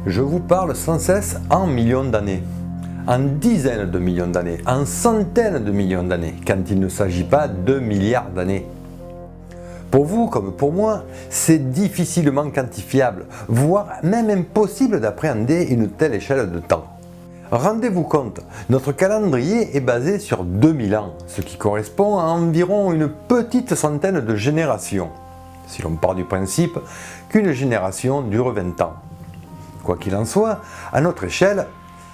Je vous parle sans cesse en millions d'années, en dizaines de millions d'années, en centaines de millions d'années, quand il ne s'agit pas de milliards d'années. Pour vous comme pour moi, c'est difficilement quantifiable, voire même impossible d'appréhender une telle échelle de temps. Rendez-vous compte, notre calendrier est basé sur 2000 ans, ce qui correspond à environ une petite centaine de générations, si l'on part du principe qu'une génération dure 20 ans. Quoi qu'il en soit, à notre échelle,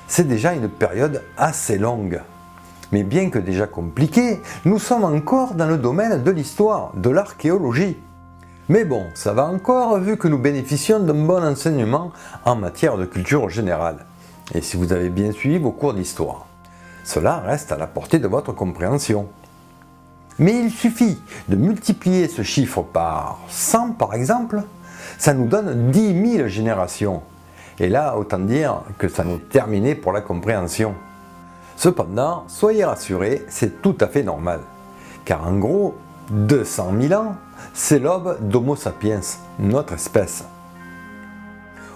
c'est déjà une période assez longue. Mais bien que déjà compliquée, nous sommes encore dans le domaine de l'histoire, de l'archéologie. Mais bon, ça va encore vu que nous bénéficions d'un bon enseignement en matière de culture générale. Et si vous avez bien suivi vos cours d'histoire, cela reste à la portée de votre compréhension. Mais il suffit de multiplier ce chiffre par 100 par exemple, ça nous donne 10 000 générations. Et là, autant dire que ça n'est terminé pour la compréhension. Cependant, soyez rassurés, c'est tout à fait normal. Car en gros, 200 000 ans, c'est l'aube d'Homo sapiens, notre espèce.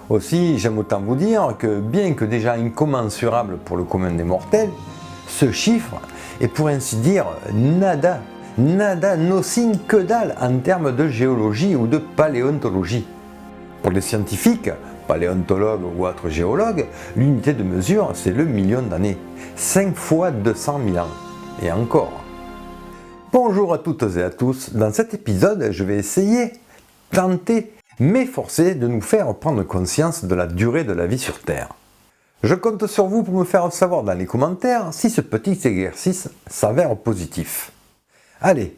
Aussi, j'aime autant vous dire que bien que déjà incommensurable pour le commun des mortels, ce chiffre est pour ainsi dire nada, nothing, que dalle en termes de géologie ou de paléontologie. Pour les scientifiques, paléontologues ou autres géologues, l'unité de mesure c'est le million d'années, 5 fois 200 000 ans, et encore. Bonjour à toutes et à tous, dans cet épisode je vais essayer, tenter, m'efforcer de nous faire prendre conscience de la durée de la vie sur Terre. Je compte sur vous pour me faire savoir dans les commentaires si ce petit exercice s'avère positif. Allez!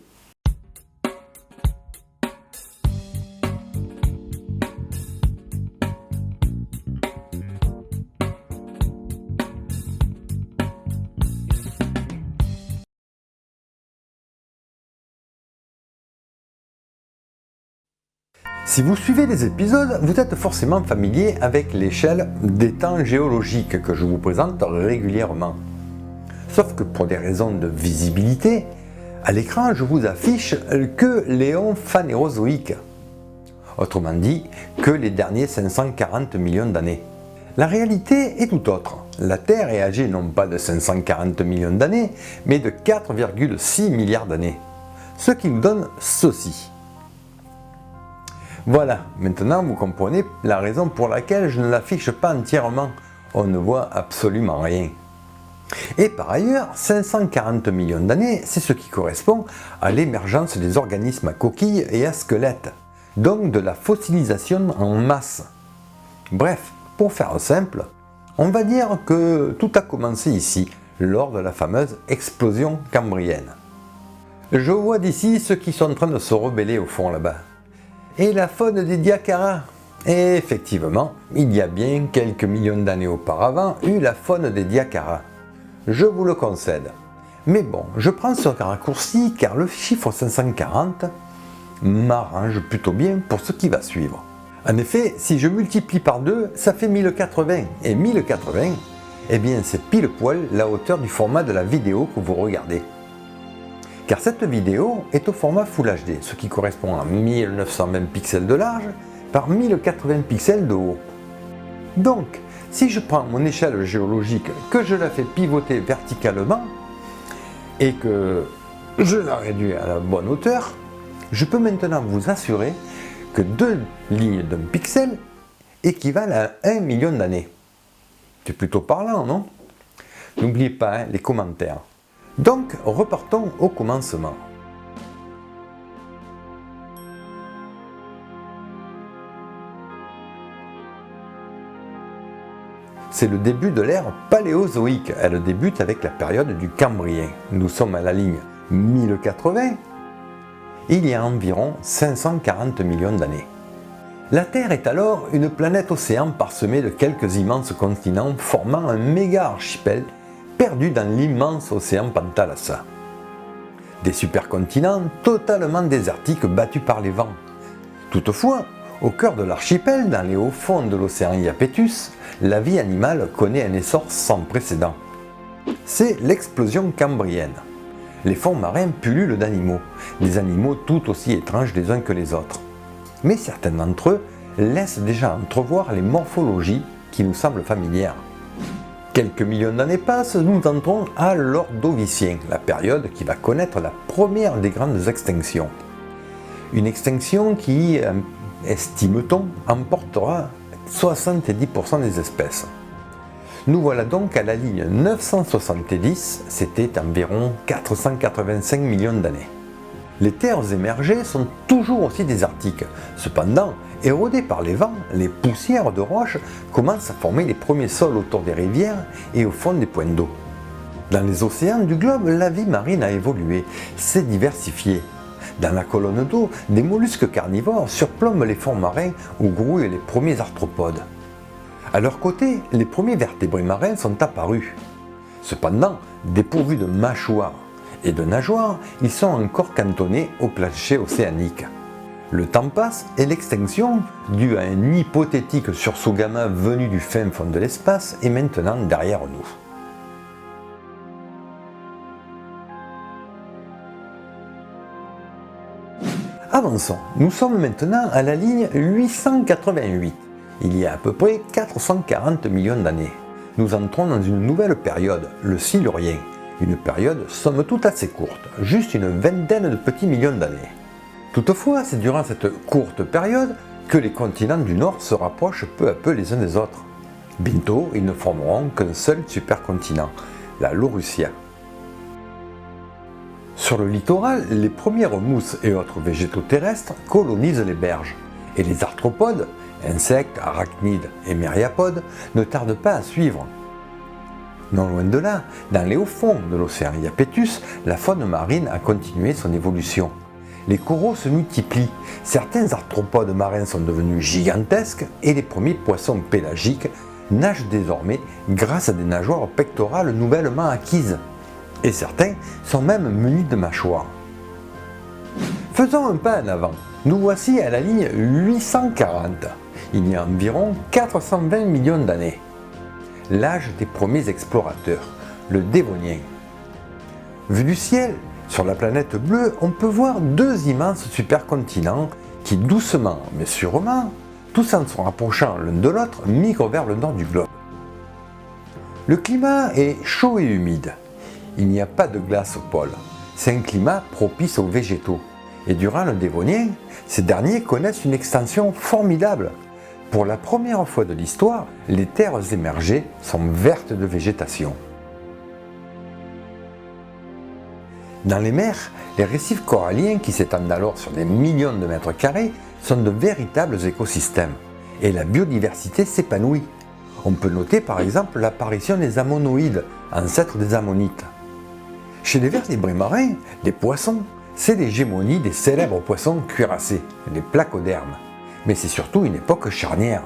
Si vous suivez les épisodes, vous êtes forcément familier avec l'échelle des temps géologiques que je vous présente régulièrement. Sauf que pour des raisons de visibilité, à l'écran je vous affiche que l'éon phanérozoïque, autrement dit que les derniers 540 millions d'années. La réalité est tout autre. La Terre est âgée non pas de 540 millions d'années, mais de 4,6 milliards d'années. Ce qui nous donne ceci. Voilà, maintenant vous comprenez la raison pour laquelle je ne l'affiche pas entièrement. On ne voit absolument rien. Et par ailleurs, 540 millions d'années, c'est ce qui correspond à l'émergence des organismes à coquilles et à squelettes, donc de la fossilisation en masse. Bref, pour faire simple, on va dire que tout a commencé ici, lors de la fameuse explosion cambrienne. Je vois d'ici ceux qui sont en train de se rebeller au fond là-bas. Et la faune des Diacara. Et effectivement, il y a bien quelques millions d'années auparavant eu la faune des Diacara. Je vous le concède. Mais bon, je prends ce raccourci car le chiffre 540 m'arrange plutôt bien pour ce qui va suivre. En effet, si je multiplie par 2, ça fait 1080. Et 1080, eh bien c'est pile poil la hauteur du format de la vidéo que vous regardez. Car cette vidéo est au format Full HD, ce qui correspond à 1920 pixels de large par 1080 pixels de haut. Donc, si je prends mon échelle géologique, que je la fais pivoter verticalement, et que je la réduis à la bonne hauteur, je peux maintenant vous assurer que 2 lignes d'un pixel équivalent à 1 million d'années. C'est plutôt parlant, non? N'oubliez pas les commentaires. Donc, repartons au commencement. C'est le début de l'ère paléozoïque. Elle débute avec la période du Cambrien. Nous sommes à la ligne 1080, il y a environ 540 millions d'années. La Terre est alors une planète océan parsemée de quelques immenses continents formant un méga archipel perdu dans l'immense océan Pantalassa. Des supercontinents totalement désertiques battus par les vents. Toutefois, au cœur de l'archipel, dans les hauts fonds de l'océan Iapetus, la vie animale connaît un essor sans précédent. C'est l'explosion cambrienne. Les fonds marins pullulent d'animaux, des animaux tout aussi étranges les uns que les autres. Mais certains d'entre eux laissent déjà entrevoir les morphologies qui nous semble familière. Quelques millions d'années passent, nous entrons à l'Ordovicien, la période qui va connaître la première des grandes extinctions. Une extinction qui, estime-t-on, emportera 70% des espèces. Nous voilà donc à la ligne 970, c'était environ 485 millions d'années. Les terres émergées sont toujours aussi désertiques. Cependant, érodées par les vents, les poussières de roches commencent à former les premiers sols autour des rivières et au fond des points d'eau. Dans les océans du globe, la vie marine a évolué, s'est diversifiée. Dans la colonne d'eau, des mollusques carnivores surplombent les fonds marins où grouillent les premiers arthropodes. À leur côté, les premiers vertébrés marins sont apparus. Cependant, dépourvus de mâchoires et de nageoires, ils sont encore cantonnés au plancher océanique. Le temps passe et l'extinction, due à un hypothétique sursaut gamma venu du fin fond de l'espace, est maintenant derrière nous. Avançons, nous sommes maintenant à la ligne 888, il y a à peu près 440 millions d'années. Nous entrons dans une nouvelle période, le Silurien, une période somme toute assez courte, juste une vingtaine de petits millions d'années. Toutefois, c'est durant cette courte période que les continents du Nord se rapprochent peu à peu les uns des autres. Bientôt, ils ne formeront qu'un seul supercontinent, la Laurussia. Sur le littoral, les premières mousses et autres végétaux terrestres colonisent les berges, et les arthropodes, insectes, arachnides et myriapodes, ne tardent pas à suivre. Non loin de là, dans les hauts fonds de l'océan Iapetus, la faune marine a continué son évolution. Les coraux se multiplient, certains arthropodes marins sont devenus gigantesques et les premiers poissons pélagiques nagent désormais grâce à des nageoires pectorales nouvellement acquises. Et certains sont même munis de mâchoires. Faisons un pas en avant, nous voici à la ligne 840, il y a environ 420 millions d'années. L'âge des premiers explorateurs, le Dévonien. Vu du ciel, sur la planète bleue, on peut voir deux immenses supercontinents qui doucement mais sûrement, tous en se rapprochant l'un de l'autre, migrent vers le nord du globe. Le climat est chaud et humide. Il n'y a pas de glace au pôle. C'est un climat propice aux végétaux. Et durant le Dévonien, ces derniers connaissent une extension formidable. Pour la première fois de l'histoire, les terres émergées sont vertes de végétation. Dans les mers, les récifs coralliens qui s'étendent alors sur des millions de mètres carrés sont de véritables écosystèmes. Et la biodiversité s'épanouit. On peut noter par exemple l'apparition des ammonoïdes, ancêtres des ammonites. Chez les vertébrés marins, les poissons, c'est l'hégémonie des célèbres poissons cuirassés, les placodermes. Mais c'est surtout une époque charnière,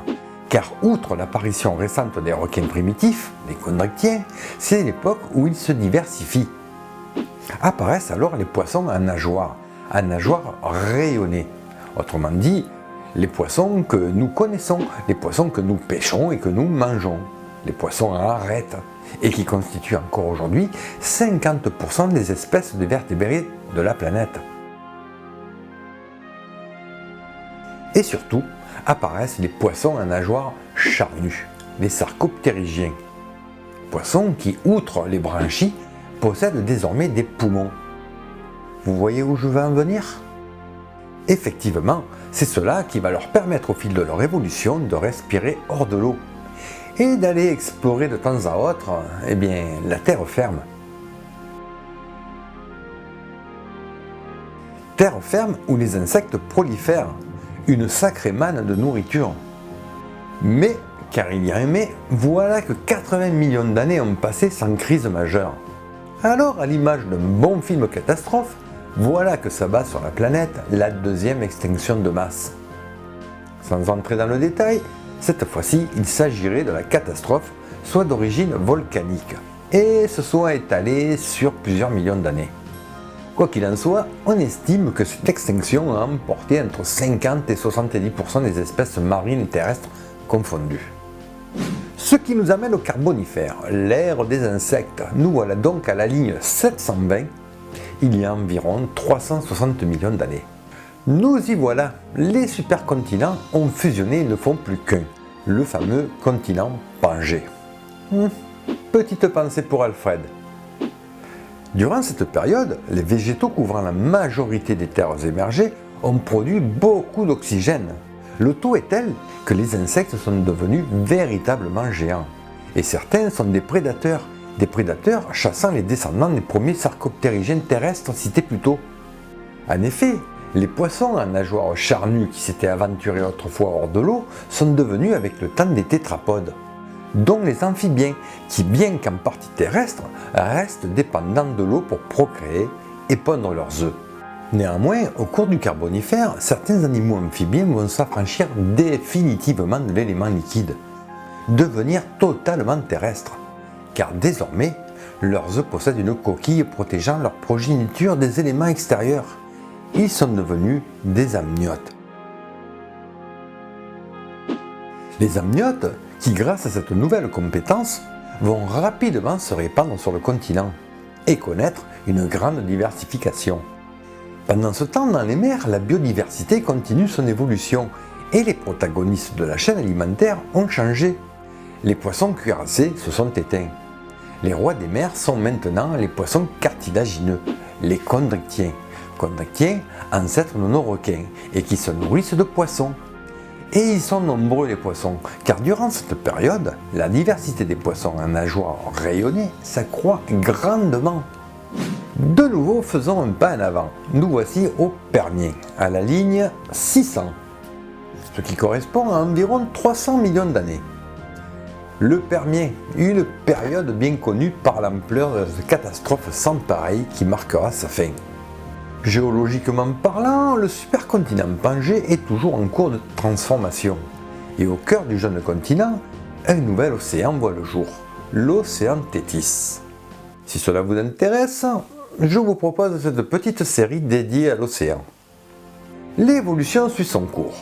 car outre l'apparition récente des requins primitifs, les chondrichthyens, c'est l'époque où ils se diversifient. Apparaissent alors les poissons à nageoires rayonnées. Autrement dit, les poissons que nous connaissons, les poissons que nous pêchons et que nous mangeons, les poissons à arêtes, et qui constituent encore aujourd'hui 50% des espèces de vertébrés de la planète. Et surtout, apparaissent les poissons à nageoires charnues, les sarcoptérygiens. Poissons qui, outre les branchies, possèdent désormais des poumons. Vous voyez où je veux en venir ? Effectivement, c'est cela qui va leur permettre au fil de leur évolution de respirer hors de l'eau et d'aller explorer de temps à autre, la terre ferme. Terre ferme où les insectes prolifèrent, une sacrée manne de nourriture. Mais, car il y a un mais, voilà que 80 millions d'années ont passé sans crise majeure. Alors, à l'image d'un bon film catastrophe, voilà que s'abat sur la planète la deuxième extinction de masse. Sans entrer dans le détail, cette fois-ci, il s'agirait de la catastrophe, soit d'origine volcanique, et se soit étalée sur plusieurs millions d'années. Quoi qu'il en soit, on estime que cette extinction a emporté entre 50 et 70% des espèces marines et terrestres confondues. Ce qui nous amène au Carbonifère, l'ère des insectes. Nous voilà donc à la ligne 720, il y a environ 360 millions d'années. Nous y voilà, les supercontinents ont fusionné et ne font plus qu'un. le fameux continent Pangée. Petite pensée pour Alfred. Durant cette période, les végétaux couvrant la majorité des terres émergées ont produit beaucoup d'oxygène. Le taux est tel que les insectes sont devenus véritablement géants. Et certains sont des prédateurs chassant les descendants des premiers sarcoptérygiens terrestres cités plus tôt. En effet, les poissons à nageoires charnues qui s'étaient aventurés autrefois hors de l'eau sont devenus avec le temps des tétrapodes, dont les amphibiens qui, bien qu'en partie terrestres, restent dépendants de l'eau pour procréer et pondre leurs œufs. Néanmoins, au cours du Carbonifère, certains animaux amphibiens vont s'affranchir définitivement de l'élément liquide, devenir totalement terrestres, car désormais, leurs œufs possèdent une coquille protégeant leur progéniture des éléments extérieurs. Ils sont devenus des amniotes. Les amniotes, qui grâce à cette nouvelle compétence, vont rapidement se répandre sur le continent et connaître une grande diversification. Pendant ce temps, dans les mers, la biodiversité continue son évolution et les protagonistes de la chaîne alimentaire ont changé. Les poissons cuirassés se sont éteints. Les rois des mers sont maintenant les poissons cartilagineux, les chondrichthyens, ancêtres de nos requins, et qui se nourrissent de poissons. Et ils sont nombreux les poissons, car durant cette période, la diversité des poissons à nageoires rayonnées s'accroît grandement. De nouveau, faisons un pas en avant. Nous voici au Permien, à la ligne 600, ce qui correspond à environ 300 millions d'années. Le Permien, une période bien connue par l'ampleur de cette catastrophe sans pareil qui marquera sa fin. Géologiquement parlant, le supercontinent Pangée est toujours en cours de transformation. Et au cœur du jeune continent, un nouvel océan voit le jour, l'océan Thétis. Si cela vous intéresse, je vous propose cette petite série dédiée à l'océan. L'évolution suit son cours.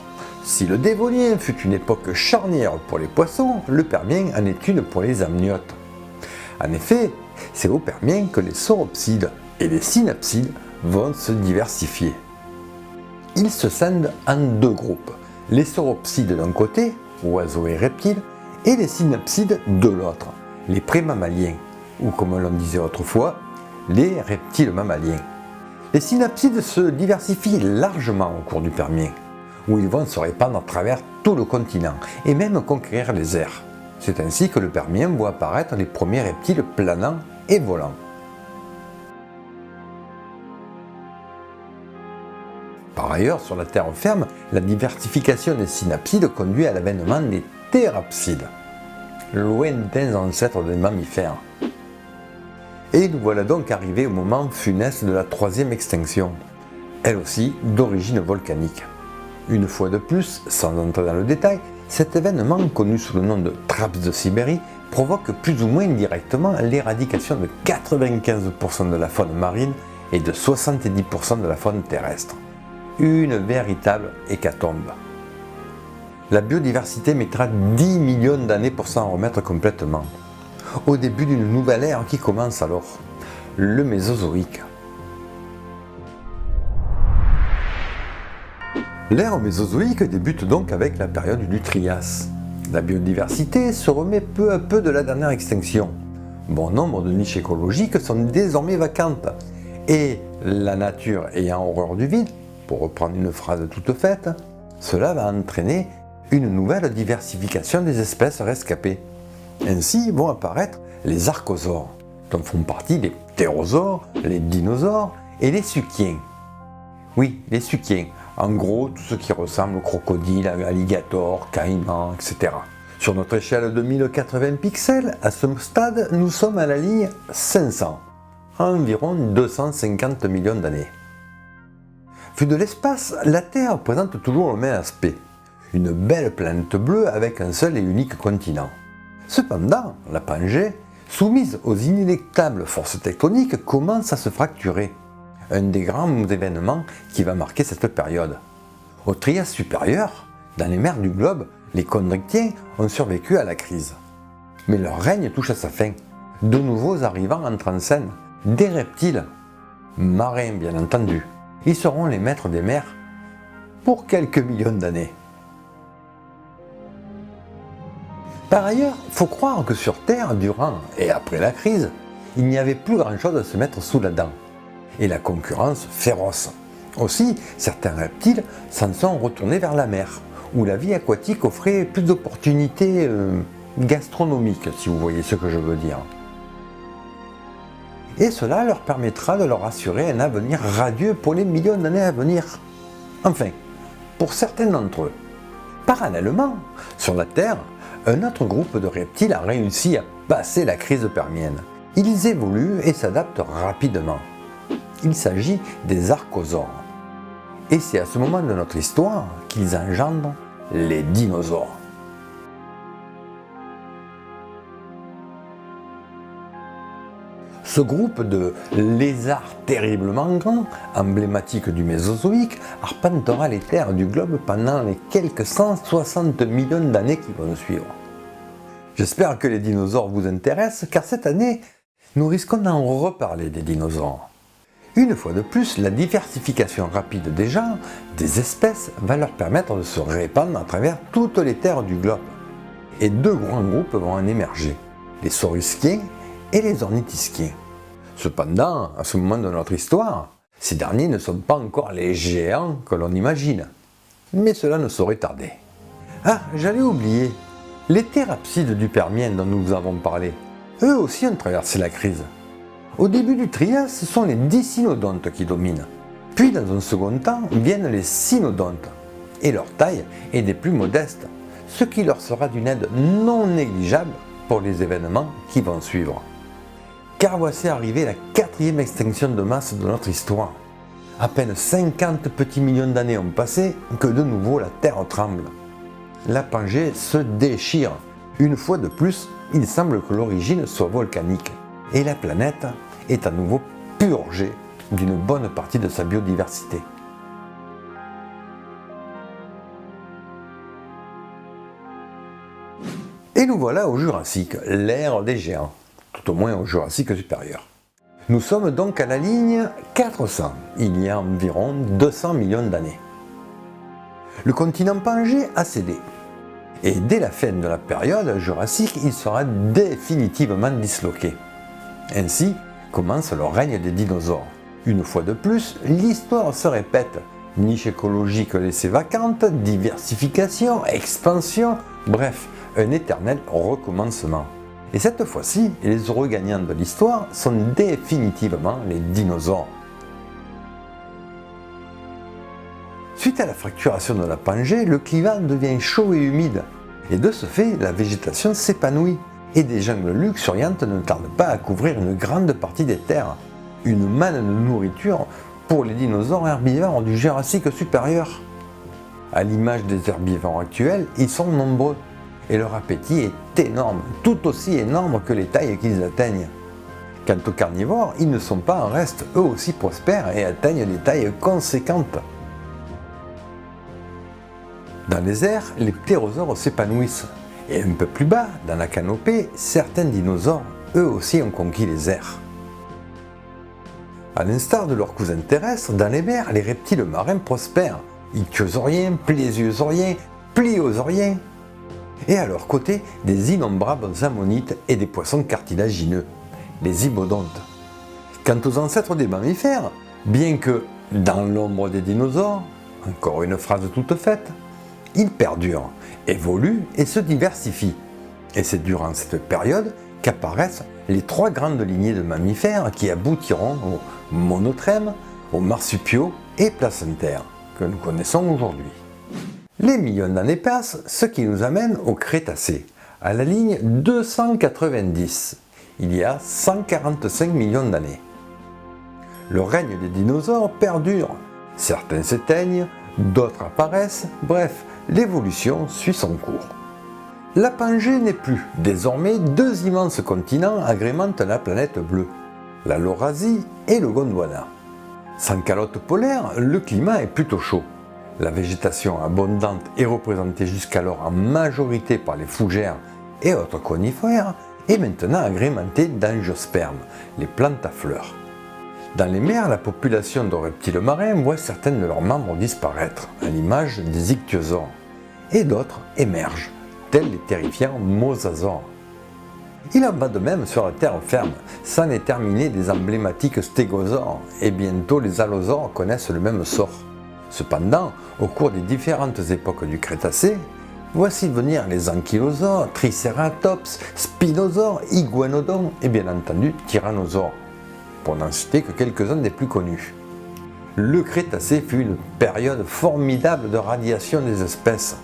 Si le Dévonien fut une époque charnière pour les poissons, le Permien en est une pour les amniotes. En effet, c'est au Permien que les sauropsides et les synapsides vont se diversifier. Ils se scindent en deux groupes, les sauropsides d'un côté, oiseaux et reptiles, et les synapsides de l'autre, les prémammaliens, ou comme l'on disait autrefois, les reptiles mammaliens. Les synapsides se diversifient largement au cours du Permien, où ils vont se répandre à travers tout le continent, et même conquérir les airs. C'est ainsi que le Permien voit apparaître les premiers reptiles planants et volants. Par ailleurs, sur la terre ferme, la diversification des synapsides conduit à l'avènement des thérapsides, lointains ancêtres des mammifères. Et nous voilà donc arrivés au moment funeste de la troisième extinction, elle aussi d'origine volcanique. Une fois de plus, sans entrer dans le détail, cet événement, connu sous le nom de Traps de Sibérie, provoque plus ou moins indirectement l'éradication de 95% de la faune marine et de 70% de la faune terrestre. Une véritable hécatombe. La biodiversité mettra 10 millions d'années pour s'en remettre complètement. Au début d'une nouvelle ère qui commence alors, le Mésozoïque. L'ère mésozoïque débute donc avec la période du Trias. La biodiversité se remet peu à peu de la dernière extinction. Bon nombre de niches écologiques sont désormais vacantes. Et la nature ayant horreur du vide, pour reprendre une phrase toute faite, cela va entraîner une nouvelle diversification des espèces rescapées. Ainsi vont apparaître les archosaures, dont font partie les ptérosaures, les dinosaures et les suchiens. Oui, les suchiens, en gros tout ce qui ressemble aux crocodiles, alligators, caïmans, etc. Sur notre échelle de 1080 pixels, à ce stade, nous sommes à la ligne 500, à environ 250 millions d'années. Vu de l'espace, la Terre présente toujours le même aspect, une belle planète bleue avec un seul et unique continent. Cependant, la Pangée, soumise aux inéluctables forces tectoniques, commence à se fracturer. Un des grands événements qui va marquer cette période. Au Trias supérieur, dans les mers du globe, les chondrichthyens ont survécu à la crise. Mais leur règne touche à sa fin. De nouveaux arrivants entrent en scène, des reptiles, marins bien entendu. Ils seront les maîtres des mers pour quelques millions d'années. Par ailleurs, il faut croire que sur Terre, durant et après la crise, il n'y avait plus grand-chose à se mettre sous la dent, et la concurrence féroce. Aussi, certains reptiles s'en sont retournés vers la mer, où la vie aquatique offrait plus d'opportunités gastronomiques, si vous voyez ce que je veux dire. Et cela leur permettra de leur assurer un avenir radieux pour les millions d'années à venir. Enfin, pour certains d'entre eux. Parallèlement, sur la Terre, un autre groupe de reptiles a réussi à passer la crise permienne. Ils évoluent et s'adaptent rapidement. Il s'agit des archosaures. Et c'est à ce moment de notre histoire qu'ils engendrent les dinosaures. Ce groupe de lézards terriblement grands, emblématique du Mésozoïque, arpentera les terres du globe pendant les quelques 160 millions d'années qui vont suivre. J'espère que les dinosaures vous intéressent, car cette année, nous risquons d'en reparler des dinosaures. Une fois de plus, la diversification rapide des genres, des espèces, va leur permettre de se répandre à travers toutes les terres du globe. Et deux grands groupes vont en émerger, les saurischiens et les ornithischiens. Cependant, à ce moment de notre histoire, ces derniers ne sont pas encore les géants que l'on imagine. Mais cela ne saurait tarder. Ah, j'allais oublier, les thérapsides du Permien dont nous avons parlé, eux aussi ont traversé la crise. Au début du Trias, ce sont les dicynodontes qui dominent. Puis, dans un second temps, viennent les cynodontes. Et leur taille est des plus modestes, ce qui leur sera d'une aide non négligeable pour les événements qui vont suivre. Car voici arrivée la 4e extinction de masse de notre histoire. À peine 50 petits millions d'années ont passé que de nouveau la Terre tremble. La Pangée se déchire. Une fois de plus, il semble que l'origine soit volcanique. Et la planète est à nouveau purgée d'une bonne partie de sa biodiversité. Et nous voilà au Jurassique, l'ère des géants, tout au moins au Jurassique supérieur. Nous sommes donc à la ligne 400, il y a environ 200 millions d'années. Le continent Pangée a cédé. Et dès la fin de la période jurassique, il sera définitivement disloqué. Ainsi commence le règne des dinosaures. Une fois de plus, l'histoire se répète. Niche écologique laissée vacante, diversification, expansion, bref, un éternel recommencement. Et cette fois-ci, les heureux gagnants de l'histoire sont définitivement les dinosaures. Suite à la fracturation de la Pangée, le climat devient chaud et humide. Et de ce fait, la végétation s'épanouit. Et des jungles luxuriantes ne tardent pas à couvrir une grande partie des terres. Une manne de nourriture pour les dinosaures herbivores du Jurassique supérieur. À l'image des herbivores actuels, ils sont nombreux. Et leur appétit est énorme, tout aussi énorme que les tailles qu'ils atteignent. Quant aux carnivores, ils ne sont pas en reste, eux aussi prospèrent et atteignent des tailles conséquentes. Dans les airs, les ptérosaures s'épanouissent. Et un peu plus bas, dans la canopée, certains dinosaures, eux aussi, ont conquis les airs. À l'instar de leurs cousins terrestres, dans les mers, les reptiles marins prospèrent. Ichthyosauriens, plésiosauriens, pliosauriens. Et à leur côté, des innombrables ammonites et des poissons cartilagineux, les hybodontes. Quant aux ancêtres des mammifères, bien que dans l'ombre des dinosaures, encore une phrase toute faite, ils perdurent, évoluent et se diversifient. Et c'est durant cette période qu'apparaissent les trois grandes lignées de mammifères qui aboutiront aux monotrèmes, aux marsupiaux et placentaires que nous connaissons aujourd'hui. Les millions d'années passent, ce qui nous amène au Crétacé, à la ligne 290, il y a 145 millions d'années. Le règne des dinosaures perdure, certains s'éteignent, d'autres apparaissent, bref, l'évolution suit son cours. La Pangée n'est plus, désormais deux immenses continents agrémentent la planète bleue, la Laurasie et le Gondwana. Sans calotte polaire, le climat est plutôt chaud. La végétation abondante et représentée jusqu'alors en majorité par les fougères et autres conifères est maintenant agrémentée d'angiospermes, les plantes à fleurs. Dans les mers, la population de reptiles marins voit certains de leurs membres disparaître, à l'image des ichthyosaures, et d'autres émergent, tels les terrifiants mosasaures. Il en va de même sur la terre ferme, c'en est terminé des emblématiques stégosaures, et bientôt les allosaures connaissent le même sort. Cependant, au cours des différentes époques du Crétacé, voici venir les ankylosaures, tricératops, spinosaures, iguanodons et bien entendu tyrannosaures, pour n'en citer que quelques-uns des plus connus. Le Crétacé fut une période formidable de radiation des espèces.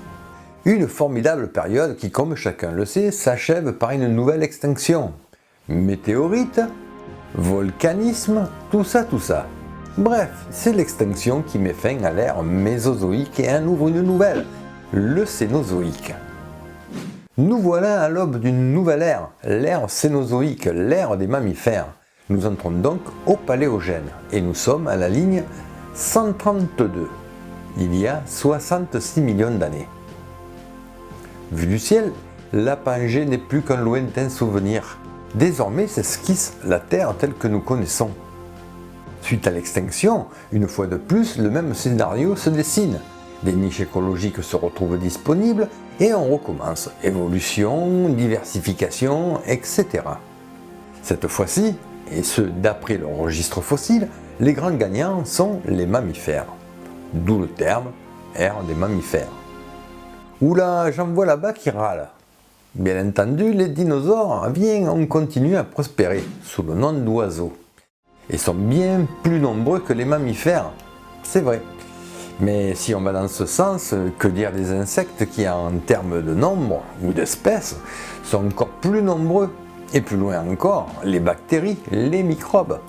Une formidable période qui, comme chacun le sait, s'achève par une nouvelle extinction. Météorites, volcanisme, tout ça. Bref, c'est l'extinction qui met fin à l'ère mésozoïque et en ouvre une nouvelle, le Cénozoïque. Nous voilà à l'aube d'une nouvelle ère, l'ère Cénozoïque, l'ère des mammifères. Nous entrons donc au Paléogène et nous sommes à la ligne 132, il y a 66 millions d'années. Vu du ciel, la Pangée n'est plus qu'un lointain souvenir. Désormais s'esquisse la Terre telle que nous connaissons. Suite à l'extinction, une fois de plus, le même scénario se dessine. Des niches écologiques se retrouvent disponibles et on recommence. Évolution, diversification, etc. Cette fois-ci, et ce d'après le registre fossile, les grands gagnants sont les mammifères. D'où le terme ère des mammifères. Oula, j'en vois là-bas qui râlent. Bien entendu, les dinosaures, on continue à prospérer sous le nom d'oiseaux. Et sont bien plus nombreux que les mammifères, c'est vrai. Mais si on va dans ce sens, que dire des insectes qui, en termes de nombre ou d'espèces, sont encore plus nombreux? Et plus loin encore, les bactéries, les microbes.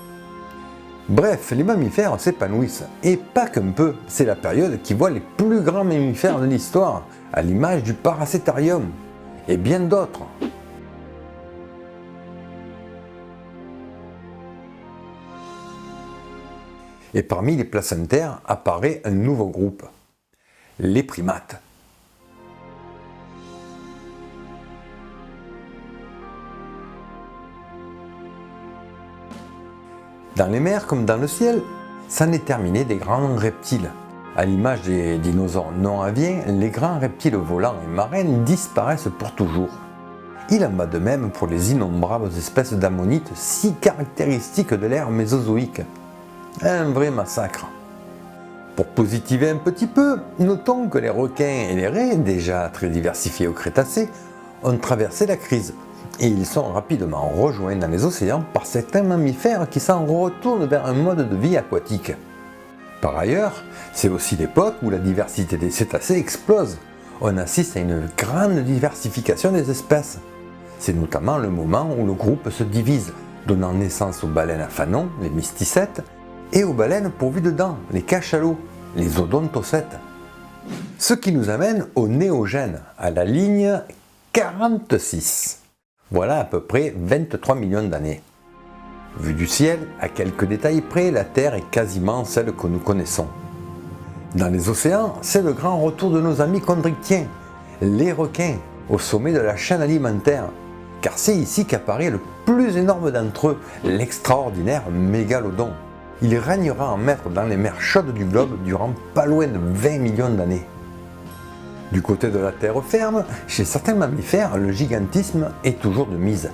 Bref, les mammifères s'épanouissent, et pas qu'un peu, c'est la période qui voit les plus grands mammifères de l'histoire, à l'image du Paracétarium, et bien d'autres. Et parmi les placentaires apparaît un nouveau groupe, les primates. Dans les mers comme dans le ciel, c'en est terminé des grands reptiles. À l'image des dinosaures non aviens, les grands reptiles volants et marins disparaissent pour toujours. Il en va de même pour les innombrables espèces d'ammonites si caractéristiques de l'ère mésozoïque. Un vrai massacre. Pour positiver un petit peu, notons que les requins et les raies, déjà très diversifiés au Crétacé, ont traversé la crise. Et ils sont rapidement rejoints dans les océans par certains mammifères qui s'en retournent vers un mode de vie aquatique. Par ailleurs, c'est aussi l'époque où la diversité des cétacés explose. On assiste à une grande diversification des espèces. C'est notamment le moment où le groupe se divise, donnant naissance aux baleines à fanon, les mysticètes, et aux baleines pourvues de dents, les cachalots, les odontocètes. Ce qui nous amène au Néogène, à la ligne 46. Voilà à peu près 23 millions d'années. Vu du ciel, à quelques détails près, la Terre est quasiment celle que nous connaissons. Dans les océans, c'est le grand retour de nos amis chondrichtiens, les requins, au sommet de la chaîne alimentaire. Car c'est ici qu'apparaît le plus énorme d'entre eux, l'extraordinaire mégalodon. Il régnera en maître dans les mers chaudes du globe durant pas loin de 20 millions d'années. Du côté de la terre ferme, chez certains mammifères, le gigantisme est toujours de mise.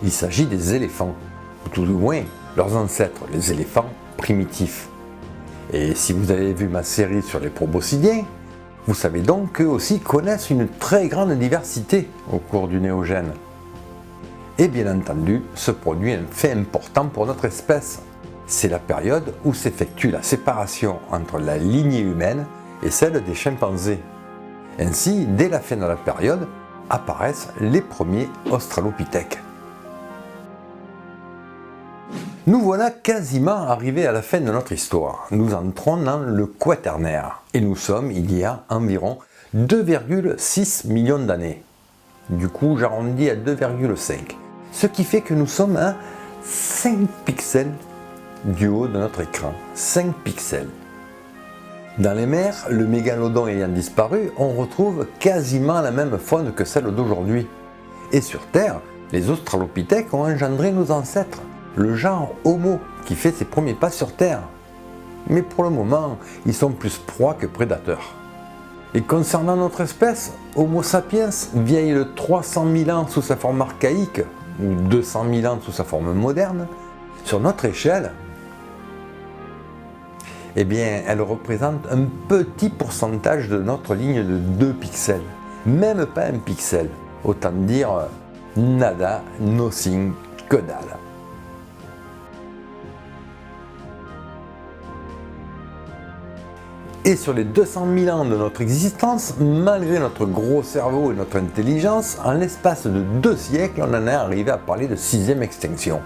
Il s'agit des éléphants, ou tout du moins leurs ancêtres, les éléphants primitifs. Et si vous avez vu ma série sur les proboscidiens, vous savez donc qu'eux aussi connaissent une très grande diversité au cours du Néogène. Et bien entendu, se produit un fait important pour notre espèce. C'est la période où s'effectue la séparation entre la lignée humaine et celle des chimpanzés. Ainsi, dès la fin de la période, apparaissent les premiers australopithèques. Nous voilà quasiment arrivés à la fin de notre histoire. Nous entrons dans le Quaternaire et nous sommes il y a environ 2,6 millions d'années. Du coup, j'arrondis à 2,5. Ce qui fait que nous sommes à 5 pixels du haut de notre écran. 5 pixels. Dans les mers, le mégalodon ayant disparu, on retrouve quasiment la même faune que celle d'aujourd'hui. Et sur Terre, les australopithèques ont engendré nos ancêtres, le genre Homo, qui fait ses premiers pas sur Terre. Mais pour le moment, ils sont plus proies que prédateurs. Et concernant notre espèce, Homo sapiens vieillit de 300 000 ans sous sa forme archaïque, ou 200 000 ans sous sa forme moderne, sur notre échelle, eh bien, elle représente un petit pourcentage de notre ligne de 2 pixels. Même pas un pixel. Autant dire nada, nothing, que dalle. Et sur les 200 000 ans de notre existence, malgré notre gros cerveau et notre intelligence, en l'espace de 2 siècles, on en est arrivé à parler de 6e extinction.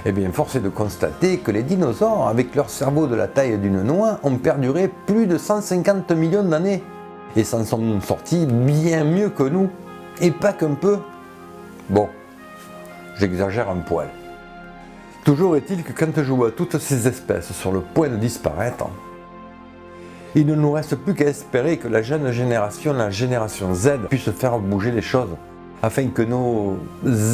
Eh bien, force est de constater que les dinosaures, avec leur cerveau de la taille d'une noix, ont perduré plus de 150 millions d'années. Et s'en sont sortis bien mieux que nous. Et pas qu'un peu. Bon, j'exagère un poil. Toujours est-il que quand je vois toutes ces espèces sur le point de disparaître, il ne nous reste plus qu'à espérer que la jeune génération, la génération Z, puisse faire bouger les choses, afin que nos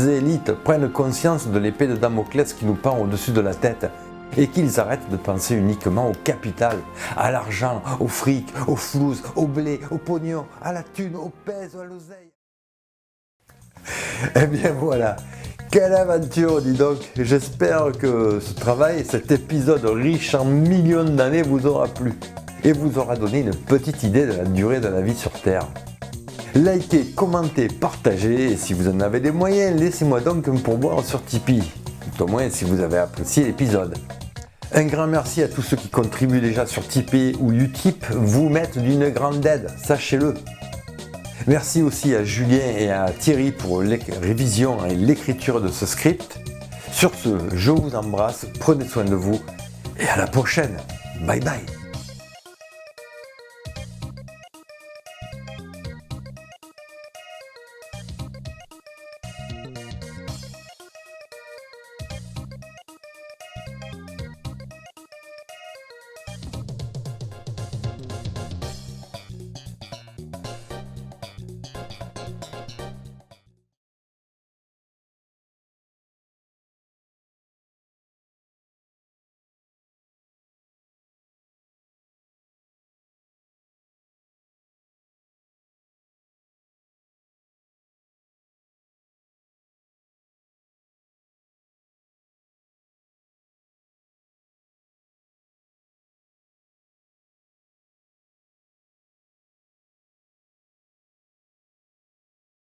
élites prennent conscience de l'épée de Damoclès qui nous pend au-dessus de la tête, et qu'ils arrêtent de penser uniquement au capital, à l'argent, au fric, au flouze, au blé, au pognon, à la thune, au pèse, à l'oseille. Eh bien voilà, quelle aventure, dis donc. J'espère que ce travail, cet épisode riche en millions d'années vous aura plu et vous aura donné une petite idée de la durée de la vie sur Terre. Likez, commentez, partagez et si vous en avez les moyens, laissez-moi donc un pourboire sur Tipeee, tout au moins si vous avez apprécié l'épisode. Un grand merci à tous ceux qui contribuent déjà sur Tipeee ou Utip, vous mettent d'une grande aide, sachez-le. Merci aussi à Julien et à Thierry pour les révisions et l'écriture de ce script. Sur ce, je vous embrasse, prenez soin de vous et à la prochaine. Bye bye.